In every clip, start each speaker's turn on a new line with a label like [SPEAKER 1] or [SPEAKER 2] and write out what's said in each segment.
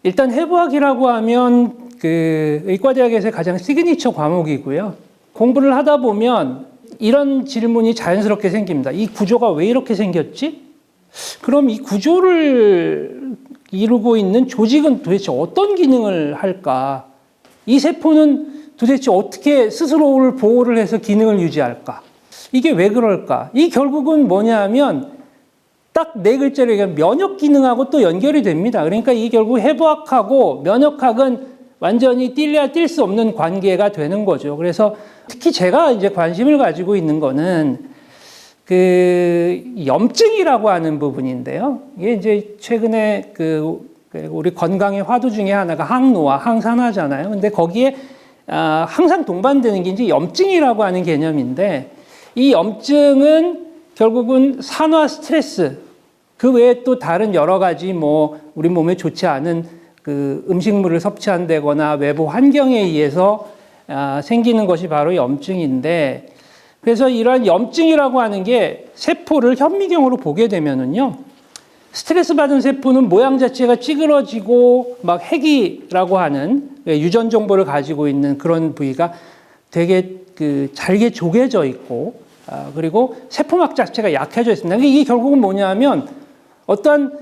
[SPEAKER 1] 일단 해부학이라고 하면 그 의과대학에서 가장 시그니처 과목이고요. 공부를 하다 보면 이런 질문이 자연스럽게 생깁니다. 이 구조가 왜 이렇게 생겼지? 그럼 이 구조를 이루고 있는 조직은 도대체 어떤 기능을 할까? 이 세포는 도대체 어떻게 스스로를 보호를 해서 기능을 유지할까? 이게 왜 그럴까? 이 결국은 뭐냐 하면 딱 네 글자로 얘기하면 면역 기능하고 또 연결이 됩니다. 그러니까 이 결국 해부학하고 면역학은 완전히 뗄래야 뗄 수 없는 관계가 되는 거죠. 그래서 특히 제가 이제 관심을 가지고 있는 거는 그 염증이라고 하는 부분인데요. 이게 이제 최근에 우리 건강의 화두 중에 하나가 항노화, 항산화잖아요. 근데 거기에 항상 동반되는 게 이제 염증이라고 하는 개념인데 이 염증은 결국은 산화 스트레스 그 외에 또 다른 여러 가지 뭐 우리 몸에 좋지 않은 그 음식물을 섭취한다거나 외부 환경에 의해서 생기는 것이 바로 염증인데 그래서 이러한 염증이라고 하는 게 세포를 현미경으로 보게 되면은요 스트레스 받은 세포는 모양 자체가 찌그러지고 막 핵이라고 하는 유전 정보를 가지고 있는 그런 부위가 되게 그 잘게 조개져 있고 그리고 세포막 자체가 약해져 있습니다. 이게 결국은 뭐냐면 어떤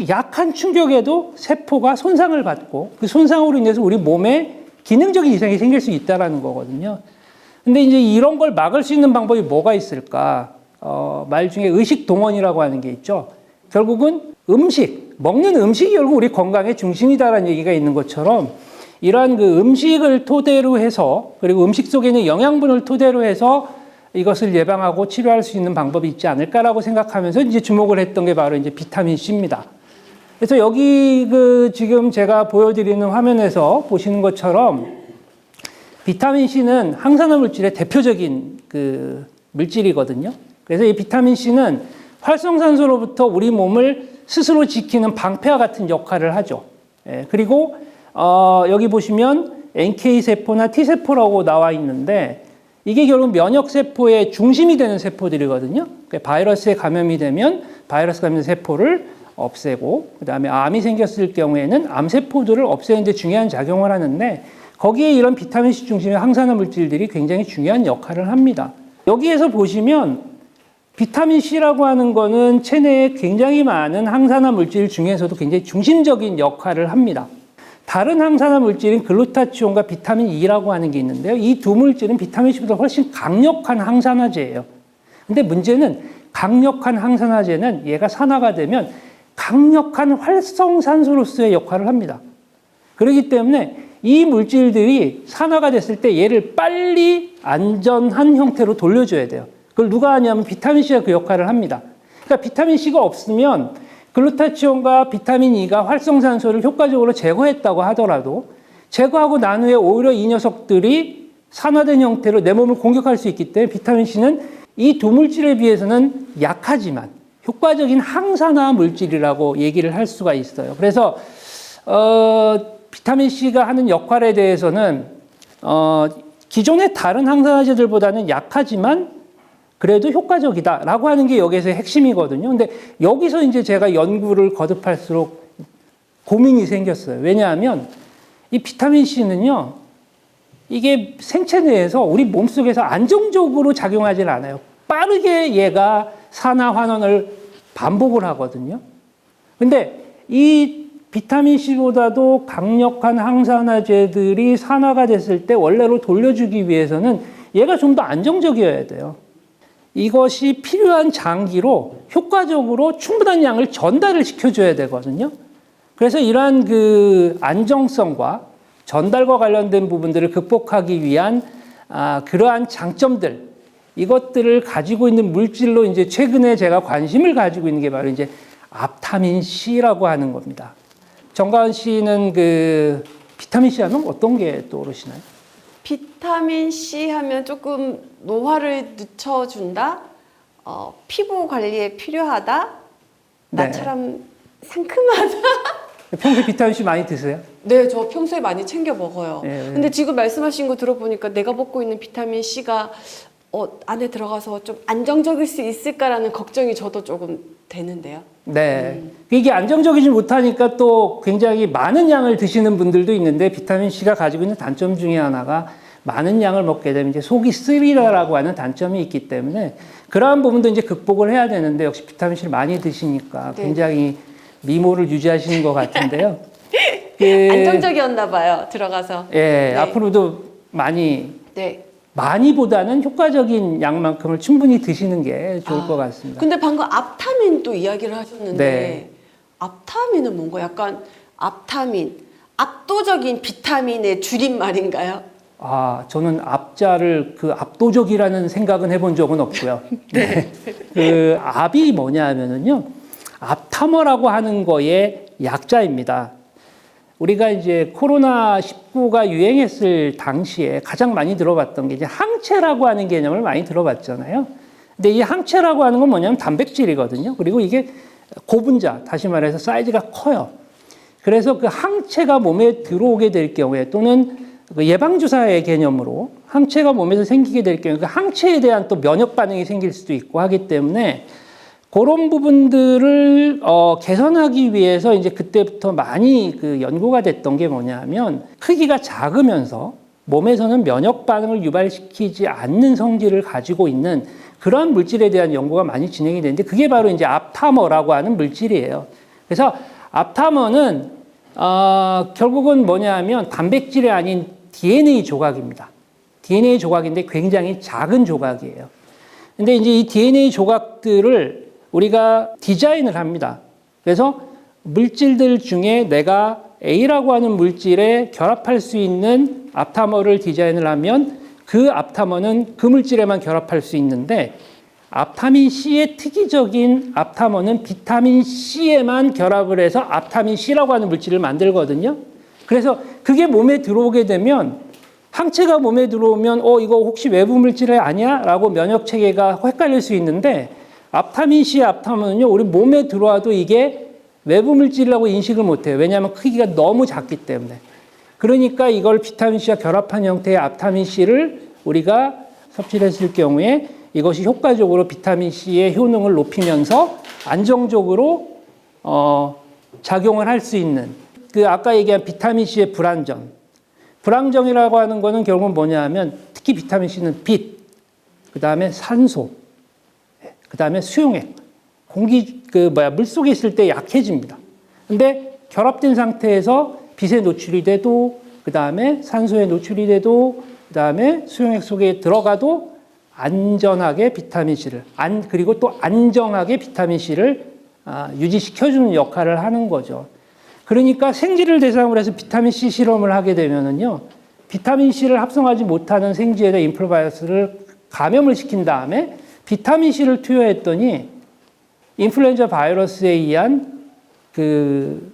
[SPEAKER 1] 약한 충격에도 세포가 손상을 받고 그 손상으로 인해서 우리 몸에 기능적인 이상이 생길 수 있다는 거거든요. 근데 이제 이런 걸 막을 수 있는 방법이 뭐가 있을까? 말 중에 의식 동원이라고 하는 게 있죠. 결국은 먹는 음식이 결국 우리 건강의 중심이다라는 얘기가 있는 것처럼 이러한 그 음식을 토대로 해서 그리고 음식 속에 있는 영양분을 토대로 해서 이것을 예방하고 치료할 수 있는 방법이 있지 않을까라고 생각하면서 이제 주목을 했던 게 바로 이제 비타민 C입니다. 그래서 여기 지금 제가 보여드리는 화면에서 보시는 것처럼 비타민 C는 항산화 물질의 대표적인 그 물질이거든요. 그래서 이 비타민 C는 활성산소로부터 우리 몸을 스스로 지키는 방패와 같은 역할을 하죠. 그리고 여기 보시면 NK 세포나 T 세포라고 나와 있는데 이게 결국 면역 세포의 중심이 되는 세포들이거든요. 바이러스에 감염이 되면 바이러스 감염 세포를 없애고 그다음에 암이 생겼을 경우에는 암 세포들을 없애는 데 중요한 작용을 하는데 거기에 이런 비타민 C 중심의 항산화 물질들이 굉장히 중요한 역할을 합니다. 여기에서 보시면 비타민 C라고 하는 거는 체내에 굉장히 많은 항산화 물질 중에서도 굉장히 중심적인 역할을 합니다. 다른 항산화 물질인 글루타치온과 비타민 E라고 하는 게 있는데요. 이 두 물질은 비타민 C보다 훨씬 강력한 항산화제예요. 근데 문제는 강력한 항산화제는 얘가 산화가 되면 강력한 활성산소로서의 역할을 합니다. 그렇기 때문에 이 물질들이 산화가 됐을 때 얘를 빨리 안전한 형태로 돌려줘야 돼요. 그걸 누가 하냐면 비타민 C가 그 역할을 합니다. 그러니까 비타민 C가 없으면 글루타치온과 비타민 E가 활성산소를 효과적으로 제거했다고 하더라도 제거하고 난 후에 오히려 이 녀석들이 산화된 형태로 내 몸을 공격할 수 있기 때문에 비타민 C는 이 두 물질에 비해서는 약하지만 효과적인 항산화 물질이라고 얘기를 할 수가 있어요. 그래서 비타민 C가 하는 역할에 대해서는 기존의 다른 항산화제들보다는 약하지만 그래도 효과적이다라고 하는 게 여기에서의 핵심이거든요. 근데 여기서 이제 제가 연구를 거듭할수록 고민이 생겼어요. 왜냐하면 이 비타민 C는요, 이게 생체 내에서 우리 몸속에서 안정적으로 작용하지 않아요. 빠르게 얘가 산화 환원을 반복을 하거든요. 근데 이 비타민 C보다도 강력한 항산화제들이 산화가 됐을 때 원래로 돌려주기 위해서는 얘가 좀 더 안정적이어야 돼요. 이것이 필요한 장기로 효과적으로 충분한 양을 전달을 시켜줘야 되거든요. 그래서 이러한 그 안정성과 전달과 관련된 부분들을 극복하기 위한 그러한 장점들, 이것들을 가지고 있는 물질로 이제 최근에 제가 관심을 가지고 있는 게 바로 이제 앞타민 C라고 하는 겁니다. 정가은 씨는 그 비타민 C 하면 어떤 게 떠오르시나요?
[SPEAKER 2] 비타민 C 하면 조금 노화를 늦춰준다? 피부 관리에 필요하다?
[SPEAKER 1] 네.
[SPEAKER 2] 나처럼 상큼하다?
[SPEAKER 1] 평소에 비타민 C 많이 드세요?
[SPEAKER 2] 네, 저 평소에 많이 챙겨 먹어요.
[SPEAKER 1] 네.
[SPEAKER 2] 근데 지금 말씀하신 거 들어보니까 내가 먹고 있는 비타민 C가 안에 들어가서 좀 안정적일 수 있을까라는 걱정이 저도 조금 되는데요.
[SPEAKER 1] 네. 이게 안정적이지 못하니까 또 굉장히 많은 양을 드시는 분들도 있는데 비타민 C가 가지고 있는 단점 중에 하나가 많은 양을 먹게 되면 이제 속이 쓰리라라고 하는 단점이 있기 때문에 그러한 부분도 이제 극복을 해야 되는데 역시 비타민 C를 많이 드시니까
[SPEAKER 2] 네.
[SPEAKER 1] 굉장히 미모를 유지하시는 것 같은데요.
[SPEAKER 2] 안정적이었나 봐요. 들어가서.
[SPEAKER 1] 예,
[SPEAKER 2] 네.
[SPEAKER 1] 앞으로도 많이
[SPEAKER 2] 네.
[SPEAKER 1] 많이보다는 효과적인 양만큼을 충분히 드시는 게 좋을 것 같습니다.
[SPEAKER 2] 근데 방금 앞타민도 이야기를 하셨는데
[SPEAKER 1] 네.
[SPEAKER 2] 앞타민은 뭔가 약간 앞타민, 압도적인 비타민의 줄임말인가요?
[SPEAKER 1] 저는 앞자를 그 압도적이라는 생각은 해본 적은 없고요. 네. 그 압이 뭐냐 하면은요, 압타머라고 하는 거의 약자입니다. 우리가 이제 코로나19가 유행했을 당시에 가장 많이 들어봤던 게 이제 항체라고 하는 개념을 많이 들어봤잖아요. 근데 이 항체라고 하는 건 뭐냐면 단백질이거든요. 그리고 이게 고분자, 다시 말해서 사이즈가 커요. 그래서 그 항체가 몸에 들어오게 될 경우에 또는 그 예방주사의 개념으로 항체가 몸에서 생기게 될 경우에 그 항체에 대한 또 면역 반응이 생길 수도 있고 하기 때문에 그런 부분들을 개선하기 위해서 이제 그때부터 많이 그 연구가 됐던 게 뭐냐면 크기가 작으면서 몸에서는 면역 반응을 유발시키지 않는 성질을 가지고 있는 그러한 물질에 대한 연구가 많이 진행이 되는데 그게 바로 이제 앞타머라고 하는 물질이에요. 그래서 앞타머는 결국은 뭐냐면 단백질이 아닌 DNA 조각입니다. DNA 조각인데 굉장히 작은 조각이에요. 근데 이제 이 DNA 조각들을 우리가 디자인을 합니다. 그래서 물질들 중에 내가 A라고 하는 물질에 결합할 수 있는 앞타머를 디자인을 하면 그 앞타머는 그 물질에만 결합할 수 있는데 앞타민 C의 특이적인 앞타머는 비타민 C에만 결합을 해서 앞타민 C라고 하는 물질을 만들거든요. 그래서 그게 몸에 들어오게 되면 항체가 몸에 들어오면 이거 혹시 외부 물질 아니야? 라고 면역 체계가 헷갈릴 수 있는데 앞타민 C의 앞타머는요, 우리 몸에 들어와도 이게 외부 물질이라고 인식을 못해요. 왜냐하면 크기가 너무 작기 때문에. 그러니까 이걸 비타민 C와 결합한 형태의 앞타민 C를 우리가 섭취를 했을 경우에 이것이 효과적으로 비타민 C의 효능을 높이면서 안정적으로 작용을 할 수 있는 그 아까 얘기한 비타민 C의 불안정. 불안정이라고 하는 거는 결국은 뭐냐 하면 특히 비타민 C는 빛, 그 다음에 산소, 그 다음에 수용액. 물 속에 있을 때 약해집니다. 근데 결합된 상태에서 빛에 노출이 돼도, 그 다음에 산소에 노출이 돼도, 그 다음에 수용액 속에 들어가도 안전하게 비타민 C를, 그리고 또 안정하게 비타민 C를 유지시켜주는 역할을 하는 거죠. 그러니까 생쥐를 대상으로 해서 비타민 C 실험을 하게 되면은요, 비타민 C를 합성하지 못하는 생쥐에다 인플루바이러스를 감염을 시킨 다음에 비타민 C를 투여했더니 인플루엔자 바이러스에 의한 그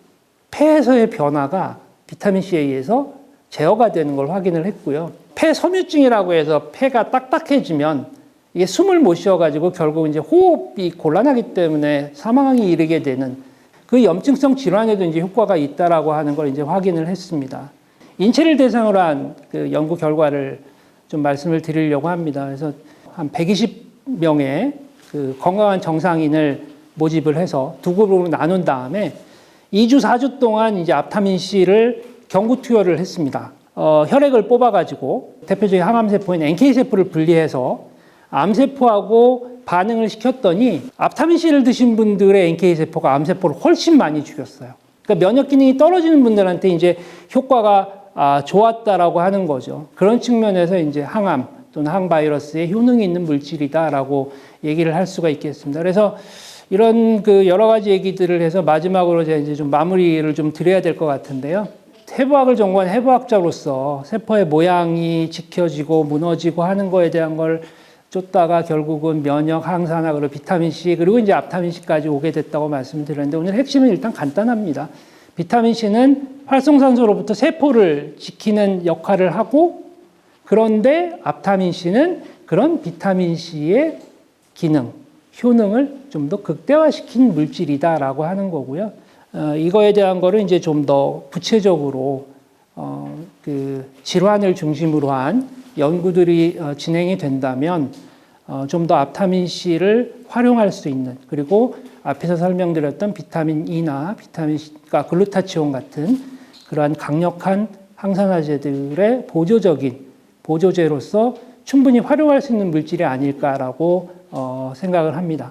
[SPEAKER 1] 폐에서의 변화가 비타민 C에 의해서 제어가 되는 걸 확인을 했고요. 폐 섬유증이라고 해서 폐가 딱딱해지면 이게 숨을 못 쉬어가지고 결국 이제 호흡이 곤란하기 때문에 사망에 이르게 되는 그 염증성 질환에도 이제 효과가 있다라고 하는 걸 이제 확인을 했습니다. 인체를 대상으로 한 그 연구 결과를 좀 말씀을 드리려고 합니다. 그래서 한 120명의 그 건강한 정상인을 모집을 해서 두 그룹으로 나눈 다음에 2주, 4주 동안 이제 앞타민 C를 경구 투여를 했습니다. 혈액을 뽑아가지고 대표적인 항암세포인 NK세포를 분리해서 암세포하고 반응을 시켰더니 앞타민 C를 드신 분들의 NK세포가 암세포를 훨씬 많이 죽였어요. 그러니까 면역 기능이 떨어지는 분들한테 이제 효과가 좋았다라고 하는 거죠. 그런 측면에서 이제 항암 또는 항바이러스에 효능이 있는 물질이다라고 얘기를 할 수가 있겠습니다. 그래서 이런 그 여러 가지 얘기들을 해서 마지막으로 제가 이제 좀 마무리를 좀 드려야 될 것 같은데요. 해부학을 전공한 해부학자로서 세포의 모양이 지켜지고 무너지고 하는 거에 대한 걸 쫓다가 결국은 면역, 항산화, 그리고 비타민 C, 그리고 이제 앞타민 C까지 오게 됐다고 말씀드렸는데 오늘 핵심은 일단 간단합니다. 비타민 C는 활성산소로부터 세포를 지키는 역할을 하고 그런데 앞타민 C는 그런 비타민 C의 기능, 효능을 좀 더 극대화시킨 물질이다라고 하는 거고요. 이거에 대한 거를 이제 좀 더 구체적으로 그 질환을 중심으로 한 연구들이 진행이 된다면 좀 더 앞타민 C를 활용할 수 있는, 그리고 앞에서 설명드렸던 비타민 E나 비타민 C가 글루타치온 같은 그러한 강력한 항산화제들의 보조제로서 충분히 활용할 수 있는 물질이 아닐까라고 생각을 합니다.